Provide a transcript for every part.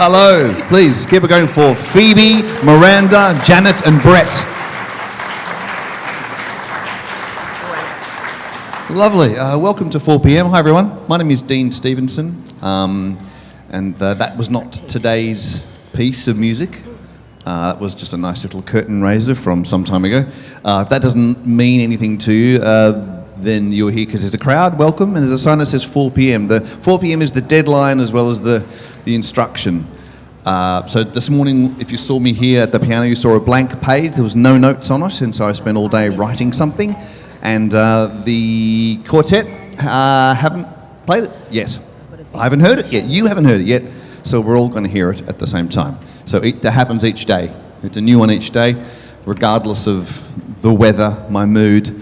Hello, please keep it going for Phoebe, Miranda, Janet, and Brett. Lovely. Welcome to 4 p.m. Hi, everyone. My name is Dean Stevenson, and that was not today's piece of music. That was just a nice little curtain raiser from some time ago. If that doesn't mean anything to you, then you're here because there's a crowd. Welcome. And there's a sign that says 4 p.m. The 4 p.m. is the deadline as well as the instruction. So this morning, if you saw me here at the piano, you saw a blank page. There was no notes on it, and so I spent all day writing something. And the quartet haven't played it yet. I haven't heard it yet. You haven't heard it yet. So we're all going to hear it at the same time. So that happens each day. It's a new one each day, regardless of the weather, my mood,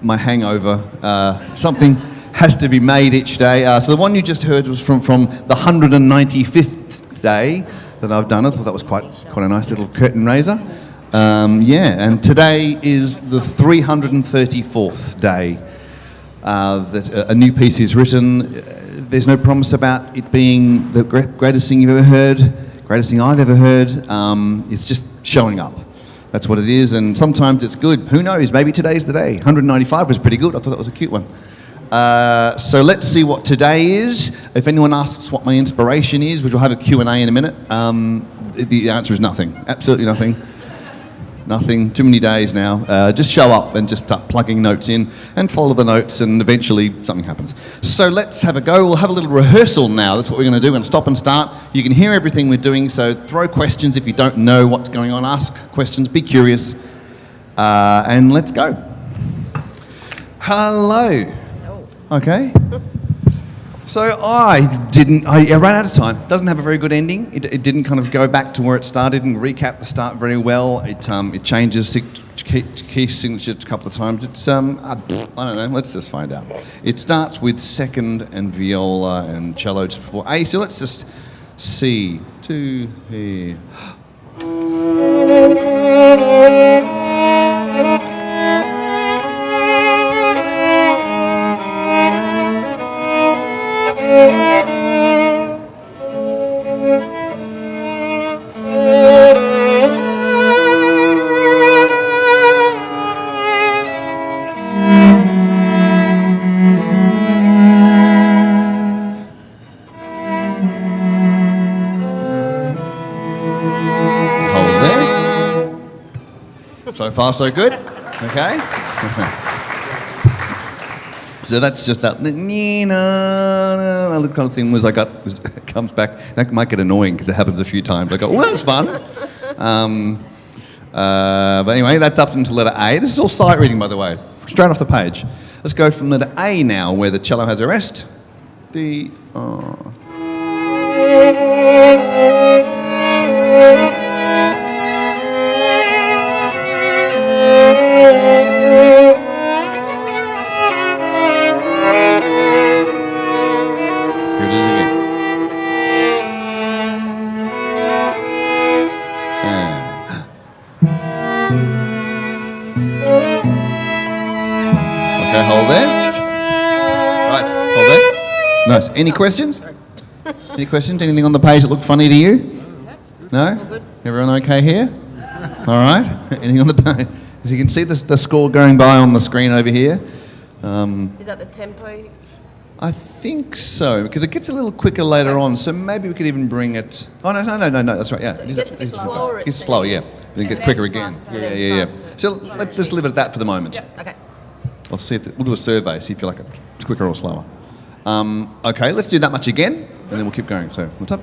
my hangover. Something has to be made each day. So the one you just heard was from the 195th day that I've done it. I thought that was quite a nice little curtain raiser. And today is the 334th day that a new piece is written. There's no promise about it being the greatest thing you've ever heard, greatest thing I've ever heard. It's just showing up. That's what it is, and sometimes it's good. Who knows? Maybe today's the day. 195 was pretty good. I thought that was a cute one. So let's see what today is. If anyone asks what my inspiration is, which we'll have a Q&A in a minute, the answer is nothing. Absolutely nothing. Nothing. Too many days now. Just show up and just start plugging notes in and follow the notes, and eventually something happens. So let's have a go. We'll have a little rehearsal now. That's what we're going to do. We're going to stop and start. You can hear everything we're doing, so throw questions if you don't know what's going on. Ask questions. Be curious. And let's go. Hello. Okay. So I ran out of time. Doesn't have a very good ending. It didn't kind of go back to where it started and recap the start very well. It changes key signatures a couple of times. It's I don't know. Let's just find out. It starts with second and viola and cello just before A. So let's just C, 2 here. So far, so good. Okay. So that's just that kind of thing was I got, it comes back, that might get annoying because it happens a few times. I go, well, that's fun. But anyway, that's up into letter A. This is all sight reading, by the way, straight off the page. Let's go from letter A now, where the cello has a rest. D, hold there. Right, hold there. Nice. Any questions? Any questions? Anything on the page that looked funny to you? No? All good. Everyone okay here? All right. Anything on the page? As you can see the score going by on the screen over here. Is that the tempo? I think so, because it gets a little quicker later on, so maybe we could even bring it... Oh, no, that's right, yeah. So it gets a bit slower. It's slower, yeah. Then it gets quicker again. Faster. Yeah. So let's just leave it at that for the moment. Yep. Okay. I'll see if we'll do a survey, see if you like it quicker or slower. Okay, let's do that much again, and then we'll keep going. So, what's up?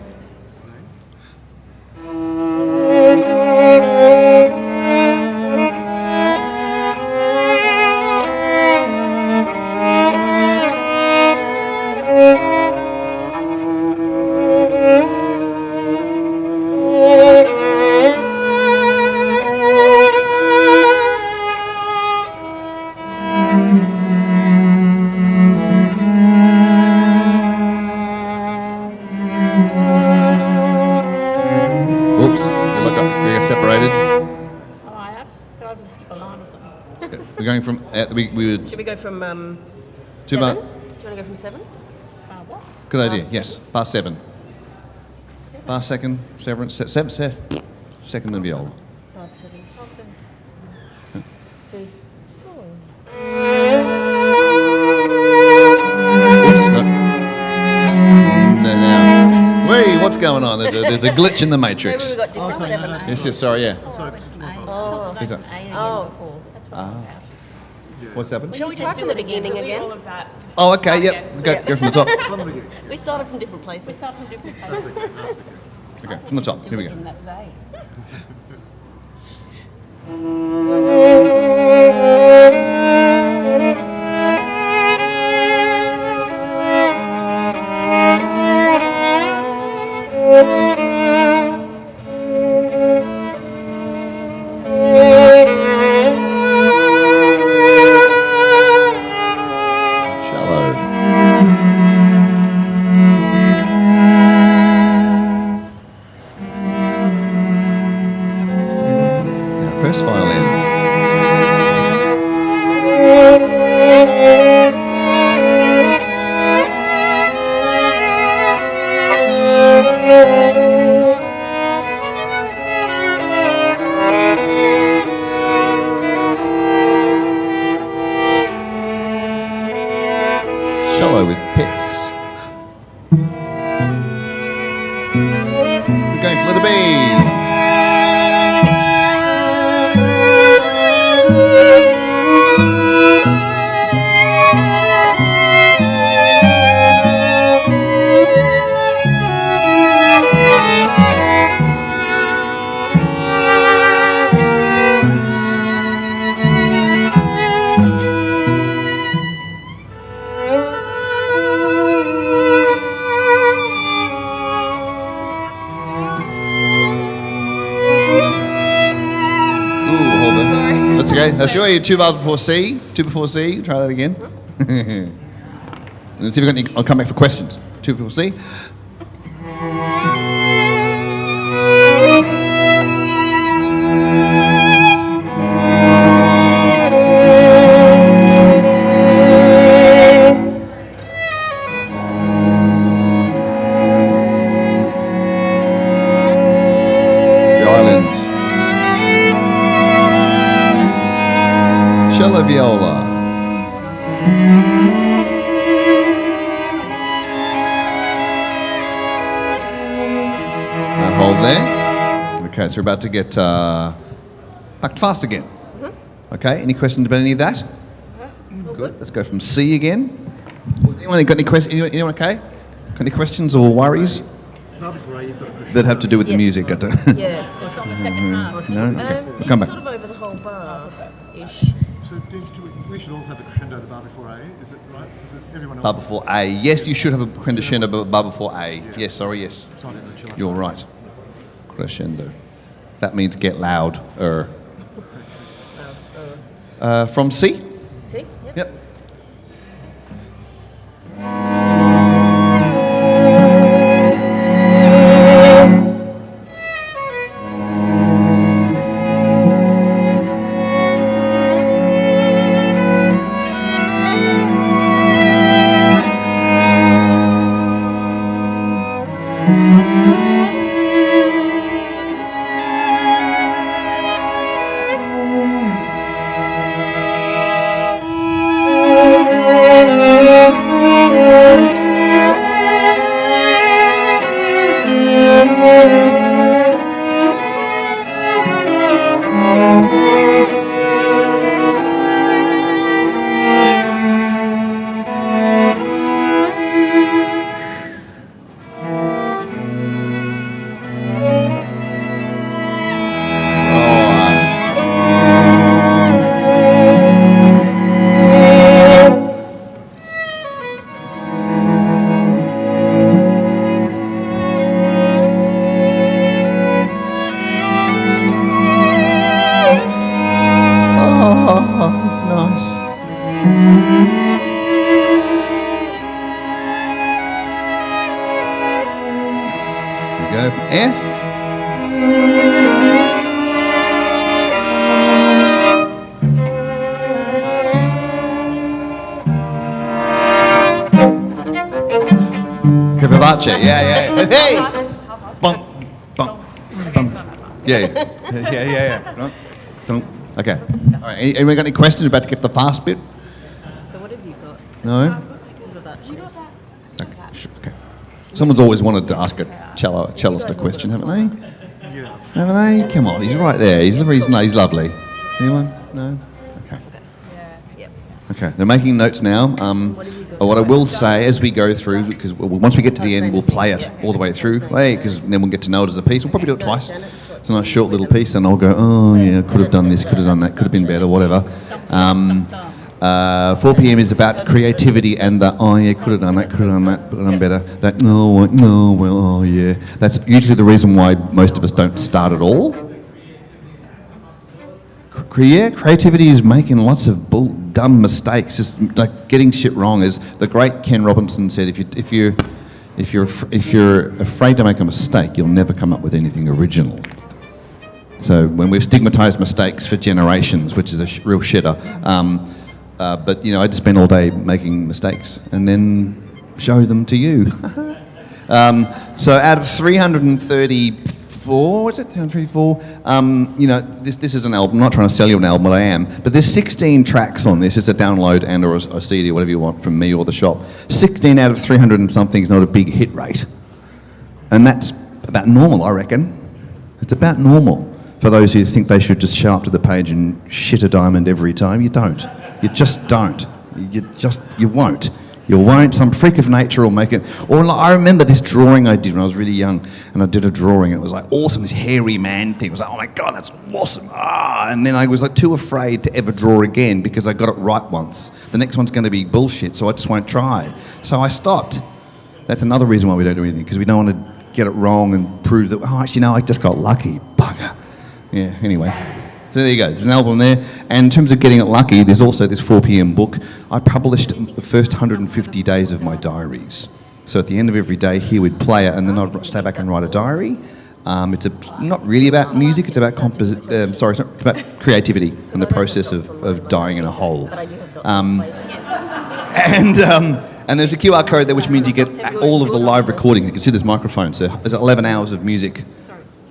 Oops, we got separated. Oh, I have. Could I skip a line or something? We're going from, we would... Should we go from Two 7? mar- Do you want to go from 7? What? Good idea, Past yes. Past 7. Past second, severance, second and viola. Past 7. Okay. Oops, no, now. Wait, what's going on? There's a glitch in the Maybe matrix. we've got different 7s. Yes, sorry, yeah. Oh. Is that- Oh. That's what I'm about. What's happened? Shall we try from the beginning again? Oh, okay, yep. Go from the top. We started from different We places. start from different places. Okay, from the top. Here we go. And that was A. Shallow. Now, first violin. Cello with picks. We're going for letter B. That's okay. That's your 2 bars before C. 2 before C. Try that again. And let's see if we got any. I'll come back for questions. 2 before C. Violins. Cello viola. And hold there. Okay, so we're about to get back fast again. Okay, any questions about any of that? Good. Let's go from C again. Anyone got any questions? Anyone okay? Got any questions or worries that have to do with the music? Yeah, Just on the second half. No? Okay. it's Come back. sort of over the whole bar-ish. So we should all have the crescendo at the bar before A, is it right? Is it everyone else? Bar before A. Yes, you should have a crescendo bar before A. Yes, sorry, yes. It's not in the chart. You're right. Crescendo. That means get loud. From C? See? Yep. Yep. Go from F. Vivace, yeah. Hey! Bump, bump, bump. Yeah. Right. Dunk. Okay. All right. Anyone got any questions about to get the fast bit? So what have you got? No? What about you? Okay. Sure. Okay. Someone's always wanted to ask a cellist a question, haven't they? Yeah. Haven't they? Come on, he's right there. He's lovely. Anyone? No? Okay. Yep. Okay, they're making notes now. What I will say as we go through, because once we get to the end, we'll play it all the way through, because then we'll get to know it as a piece. We'll probably do it twice. It's a nice short little piece, and I'll go, oh yeah, could have done this, could have done that, could have been better, whatever. 4 p.m. is about creativity and the, oh yeah, could have done that, could have done that, could have done better. That, no, well, oh yeah. That's usually the reason why most of us don't start at all. Creativity is making lots of dumb mistakes, just like getting shit wrong. As the great Ken Robinson said, if you're afraid to make a mistake, you'll never come up with anything original. So when we've stigmatised mistakes for generations, which is a real shitter, but I just spend all day making mistakes and then show them to you. So out of 334, what's it? 334. This is an album. I'm not trying to sell you an album, but I am. But there's 16 tracks on this. It's a download and or a CD, whatever you want, from me or the shop. 16 out of 300 and something is not a big hit rate, and that's about normal, I reckon. It's about normal for those who think they should just show up to the page and shit a diamond every time. You don't. You just don't. You won't. You won't. Some freak of nature will make it. Or I remember this drawing I did when I was really young, and I did a drawing, and it was like awesome, this hairy man thing. It was like, oh my God, that's awesome. And then I was like too afraid to ever draw again because I got it right once. The next one's going to be bullshit, so I just won't try. So I stopped. That's another reason why we don't do anything, because we don't want to get it wrong and prove that, oh, actually, no, I just got lucky. Bugger. Yeah, anyway. So there you go, there's an album there. And in terms of getting it lucky, there's also this 4 p.m. book. I published the first 150 days of my diaries. So at the end of every day here we'd play it, and then I'd stay back and write a diary. It's not really about music, it's about it's about creativity and the process of dying in a hole. And there's a QR code there, which means you get all of the live recordings. You can see there's microphones. So there's 11 hours of music,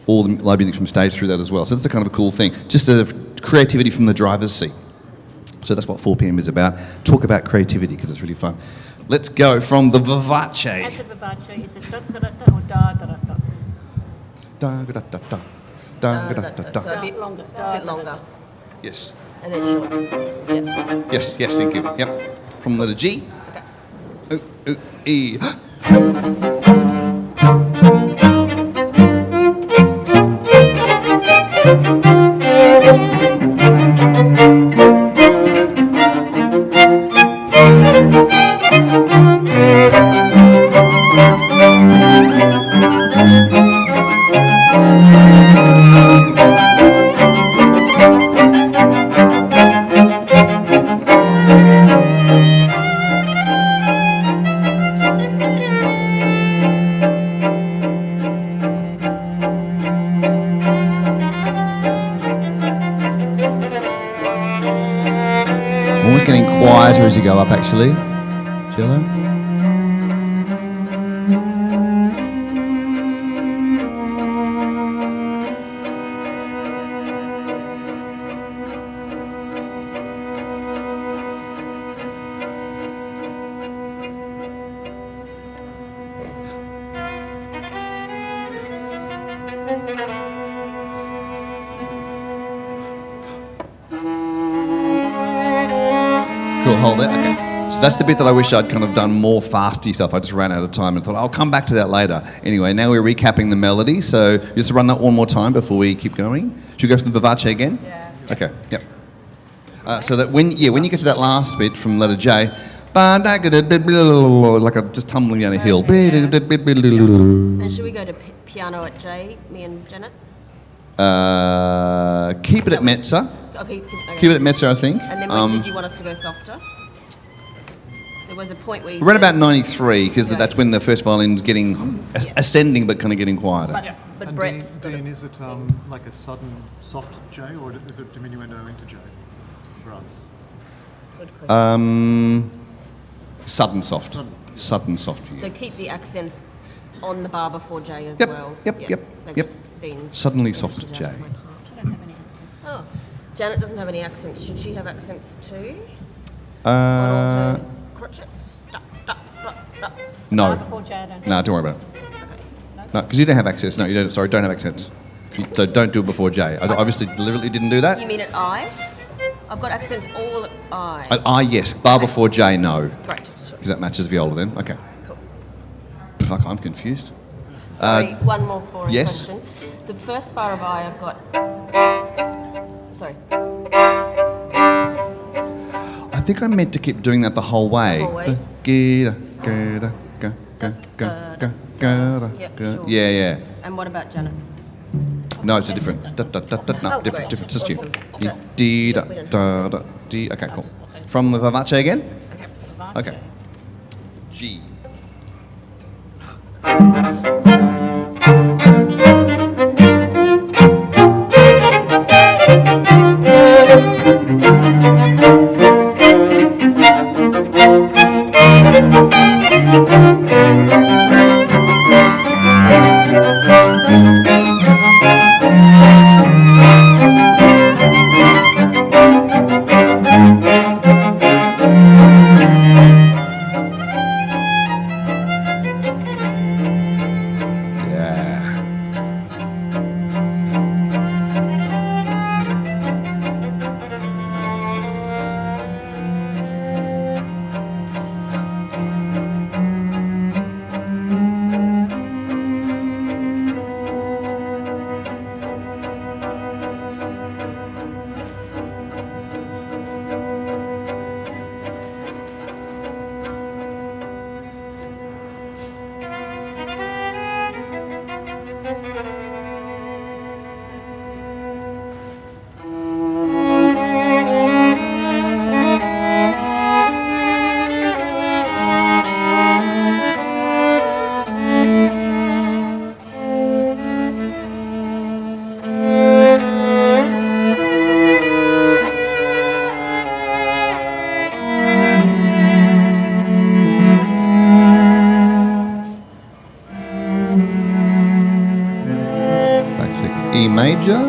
all the live music from stage through that as well. So that's the kind of a cool thing. Just a creativity from the driver's seat. So that's what 4 p.m. is about. Talk about creativity, because it's really fun. Let's go from the Vivace. At the Vivace, is it da-da-da-da or da-da-da-da? Da-da-da-da. Da-da-da-da. So a bit longer. Yes. And then short. Yep. Yes, thank you. Yep. From letter G. Okay. E. Almost getting quieter as you go up, actually. Cello. Cool, hold it. Okay. So that's the bit that I wish I'd kind of done more fasty stuff. I just ran out of time and thought I'll come back to that later. Anyway, now we're recapping the melody. So just run that one more time before we keep going. Should we go for the vivace again? Yeah. Okay. Yep. So that when you get to that last bit from letter J, like I'm just tumbling down a hill. And should we go to piano at J, me and Janet? Keep it at mezza. Okay. Keep it at mezza, I think. And then when did you want us to go softer? There was a point where you Around said, about 93, because Yeah. that's when the first violin's getting ascending, but kind of getting quieter. but And Brett's got Dean, it. is it like a sudden soft J, or is it diminuendo into J for us? Good question. Sudden soft. Sudden soft for you. So keep the accents on the bar before J as Yep, well. yep. They've just been Suddenly finished soft out J. of my part. I don't have any accents. Oh, Janet doesn't have any accents. Should she have accents too? Uh, On all her crotchets? Da, da, da, da. no. Before J, I don't. No, don't worry about it. No, because you don't have accents. No, you don't. Sorry, don't have accents. So don't do it before J. I obviously deliberately didn't do that. You mean at I? I've got accents all at I. At I, yes. Bar before J, no. Great. Sure. Because that matches viola then. Okay. Cool. Fuck, I'm confused. Sorry, one more boring yes? question. The first bar of I, I've got. Sorry. I think I meant to keep doing that the whole way. The whole way? Yep, sure. Yeah. And what about Janet? No, it's a different. No, Oh, different. great. It's just you. Awesome. D, da, We don't da, da, D. Okay, cool. From the vivace again? Vivace. Okay. G. Yeah. Basic E major.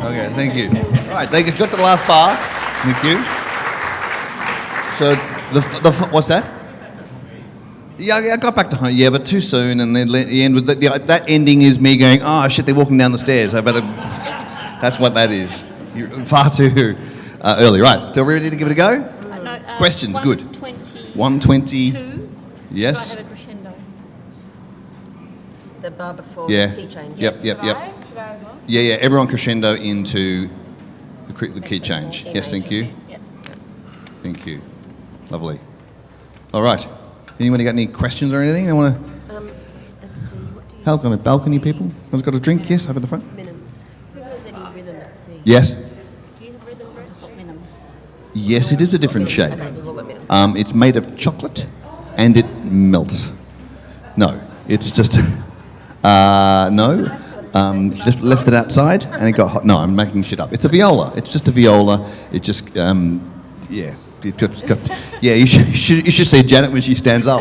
Okay, thank you. All right, they got to the last bar. Thank you. So, what's that? Yeah, I got back to home. Yeah, but too soon, and then the end with that ending is me going, "Oh shit, they're walking down the stairs." I better. That's what that is. You're far too early. Right, so we're ready to give it a go. No, Questions, good. 120. 120. Yes. Do I have a crescendo? The bar before Yeah. the key change. Yep. Should I as well? Yeah. Everyone crescendo into the key change. Yes, thank you. Yeah. Thank you. Lovely. All right. Anybody got any questions or anything? I want to Let's see. What do you help on the balcony, people. Someone's got a drink? Yes, over at the front. Minims. Who has any rhythm at sea? Yes. Do you have rhythm, Brett? Got minims. Yes, it is a different shape. Okay, we've all got minims. It's made of chocolate, and it melts. No, it's just no. Just left it outside, and it got hot. No, I'm making shit up. It's a viola. It's just a viola. It just yeah. It just got, yeah, you should see Janet when she stands up.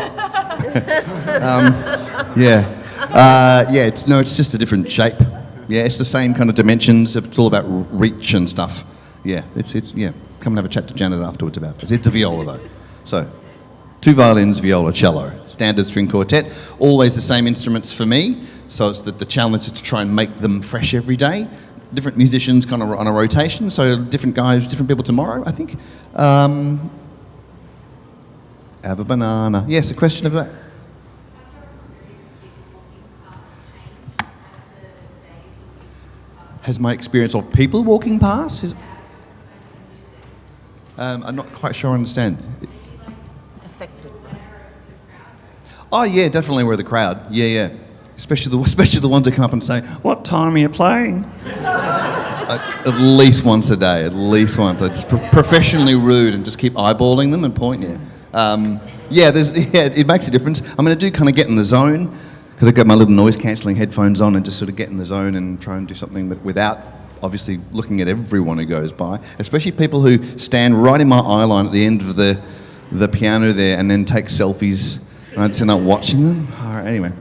It's just a different shape. Yeah, it's the same kind of dimensions. It's all about reach and stuff. Yeah, it's yeah. Come and have a chat to Janet afterwards about it. It's a viola though. So, 2 violins, viola, cello, standard string quartet. Always the same instruments for me. So it's the challenge is to try and make them fresh every day. Different musicians kind of on a rotation, so different guys, different people tomorrow, I think. Have a banana. Yes, a question of that. Has my experience of people walking past? I'm not quite sure I understand. Affected. Oh yeah, definitely we're the crowd. Yeah. Especially the ones that come up and say, "What time are you playing?" At least once a day. At least once. It's professionally rude and just keep eyeballing them and pointing. It makes a difference. I'm going to do kind of get in the zone because I've got my little noise cancelling headphones on and just sort of get in the zone and try and do something without obviously looking at everyone who goes by, especially people who stand right in my eye line at the end of the piano there and then take selfies and I end up watching them. All right, anyway.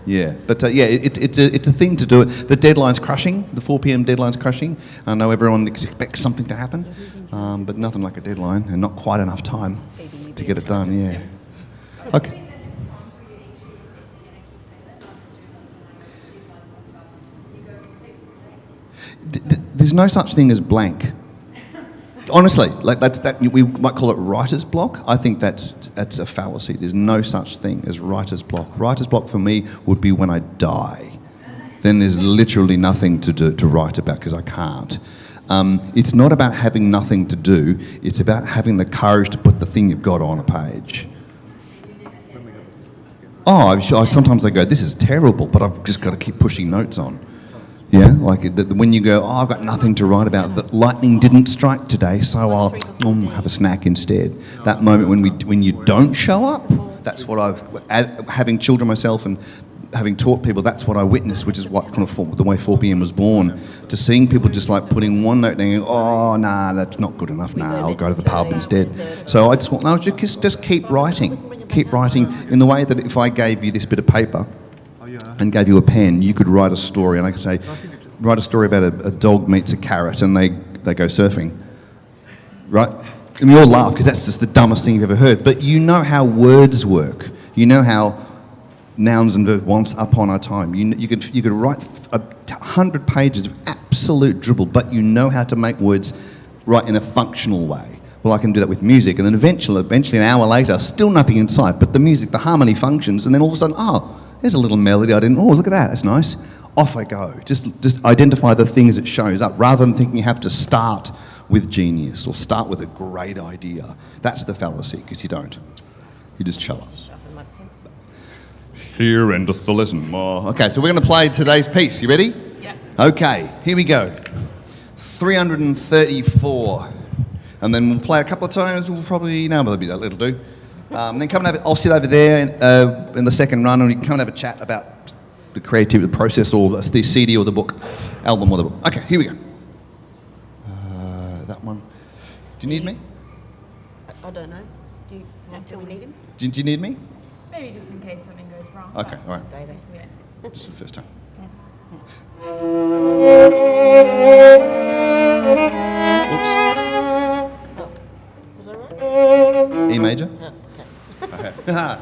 It's a thing to do it. The deadline's crushing. The 4 p.m. deadline's crushing. I know everyone expects something to happen, but nothing like a deadline and not quite enough time to get it done. Yeah. Okay. There's no such thing as blank. Honestly, like that we might call it writer's block. I think that's a fallacy. There's no such thing as writer's block. Writer's block for me would be when I die. Then there's literally nothing to write about because I can't. It's not about having nothing to do. It's about having the courage to put the thing you've got on a page. Sometimes I go, this is terrible, but I've just got to keep pushing notes on. Yeah, like when you go, I've got nothing to write about. The lightning didn't strike today, so I'll have a snack instead. That moment when you don't show up, that's what having children myself and having taught people, that's what I witnessed, which is what kind of the way 4 p.m. was born. To seeing people just like putting one note down and going, that's not good enough. I'll go to the pub instead. So I just want, no, just keep writing in the way that if I gave you this bit of paper and gave you a pen, you could write a story, and I could say, write a story about a dog meets a carrot and they go surfing, right? And we all laugh because that's just the dumbest thing you've ever heard. But you know how words work. You know how nouns and verbs once upon a time. You could write 100 pages of absolute dribble, but you know how to make words write in a functional way. Well, I can do that with music, and then eventually an hour later, still nothing in sight, but the music, the harmony functions, and then all of a sudden, there's a little melody I didn't, look at that, that's nice. Off I go. Just identify the things it shows up, rather than thinking you have to start with genius or start with a great idea. That's the fallacy, because you don't. You just show up. Here endeth the lesson. Okay, so we're going to play today's piece. You ready? Yeah. Okay, here we go. 334. And then we'll play a couple of times. We'll probably, that'll do. Then come and have I'll sit over there in the second run, and you can come and have a chat about the creativity process, or the CD or the book, album or the book. Okay, here we go. Do you need me? I don't know. Do we need him? Do you need me? Maybe just in case something goes wrong. Okay, all right. Stay there. Yeah. Just the first time. Oops. Oh. Was that right? E major? Oh, okay. Okay.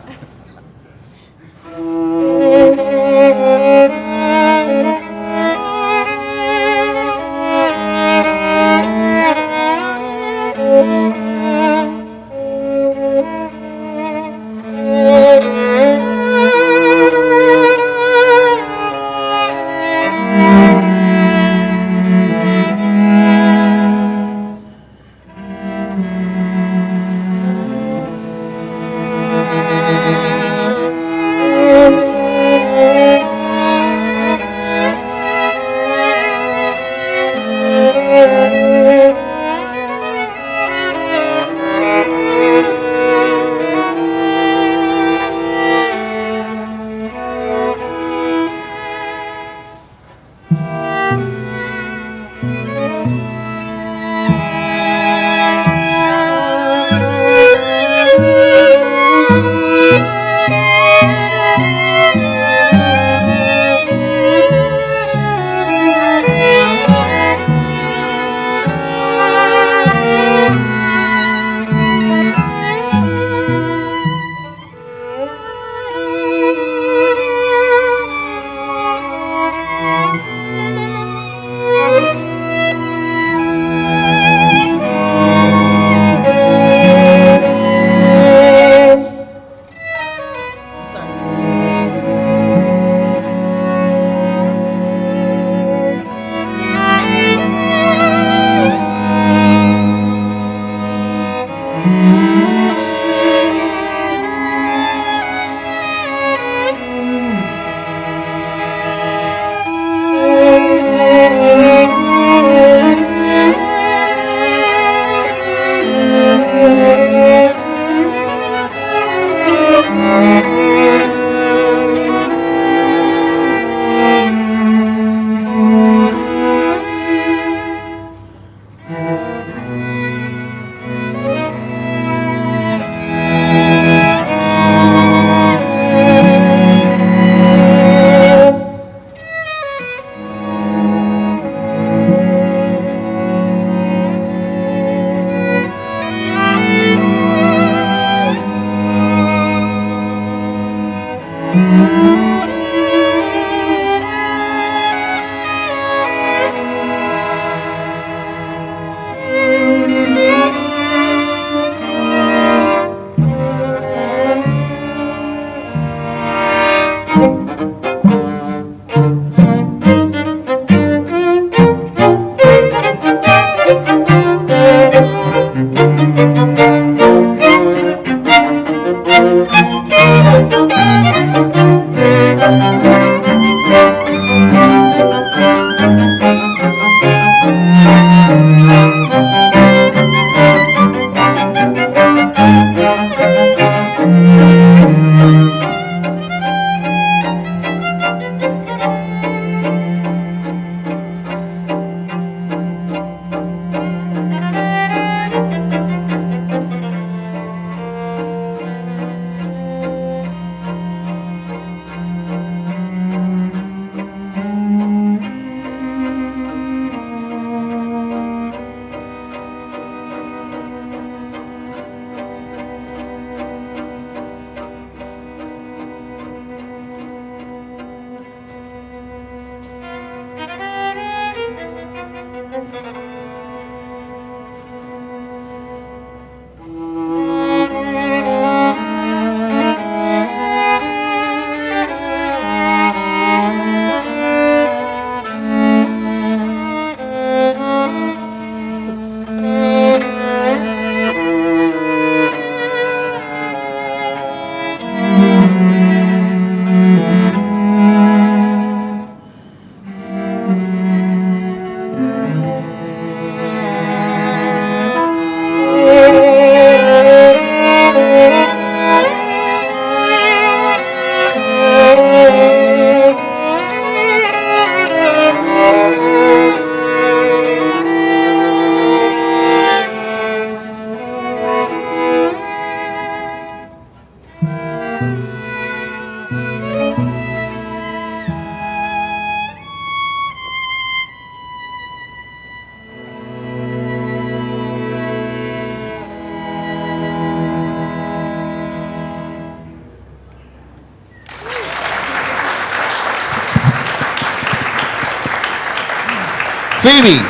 Phoebe,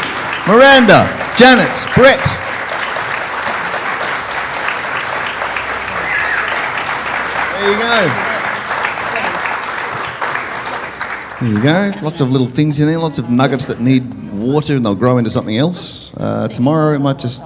Miranda, Janet, Brett. There you go. There you go. Lots of little things in there, lots of nuggets that need water and they'll grow into something else. Tomorrow it might just,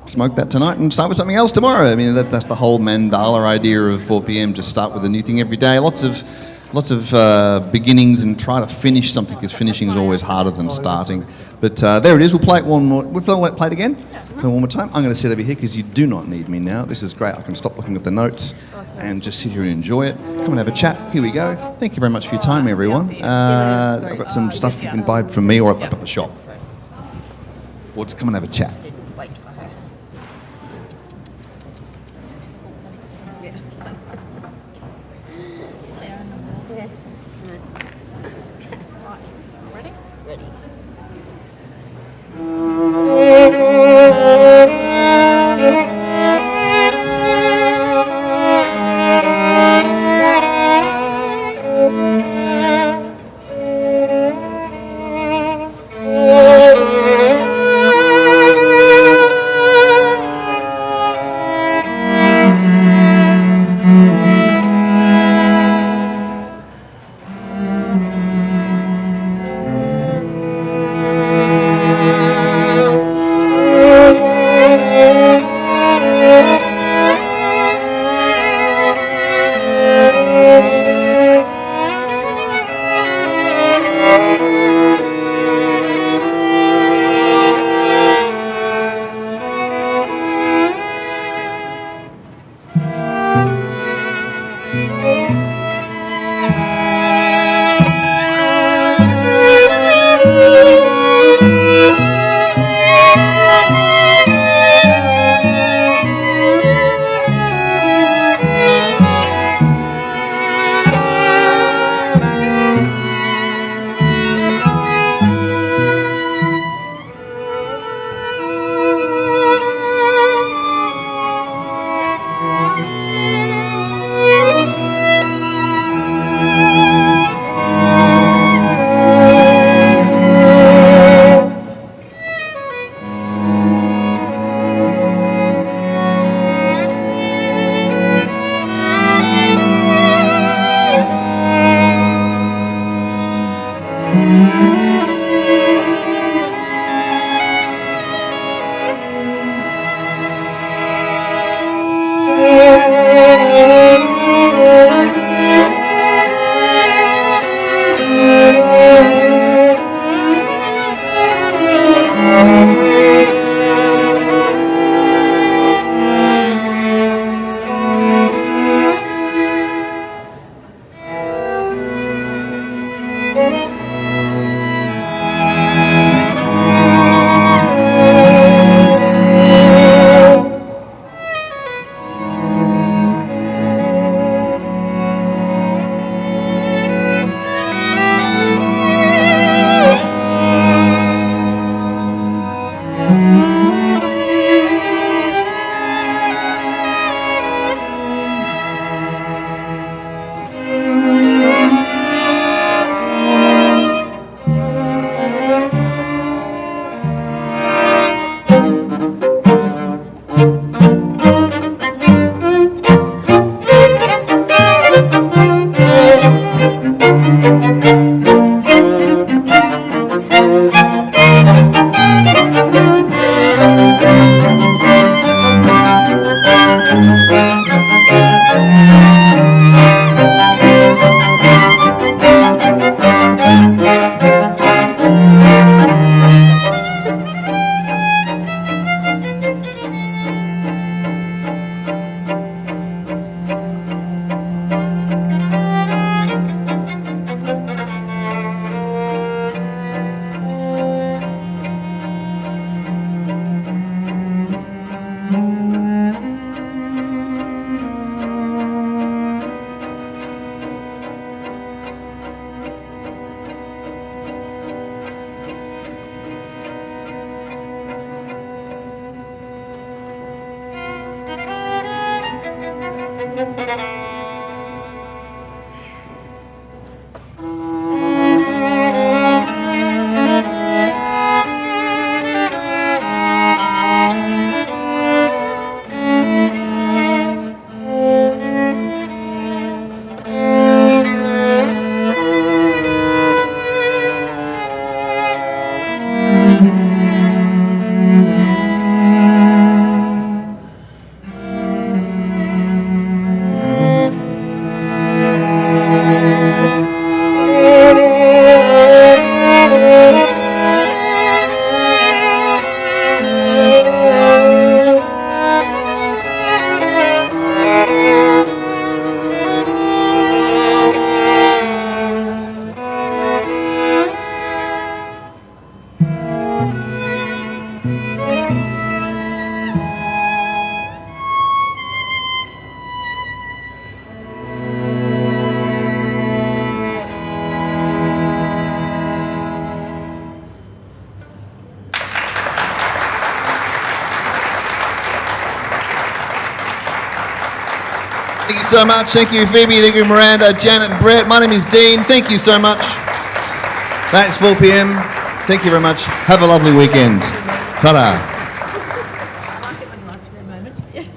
smoke that tonight and start with something else tomorrow. I mean, that's the whole mandala idea of 4 p.m. Just start with a new thing every day. Lots of beginnings and try to finish something because finishing is always harder than starting. But there it is. We'll play it one more. We'll play it again. Play one more time. I'm going to sit over here because you do not need me now. This is great. I can stop looking at the notes and just sit here and enjoy it. Come and have a chat. Here we go. Thank you very much for your time, everyone. I've got some stuff you can buy from me or up at the shop. Or just come and have a chat. Wait for her. Ready? Ready. so much. Thank you, Phoebe. Thank you, Miranda, Janet, and Brett. My name is Dean. Thank you so much. That's 4 p.m. Thank you very much. Have a lovely weekend. Ta-da. I like it when he writes for a moment. Yes.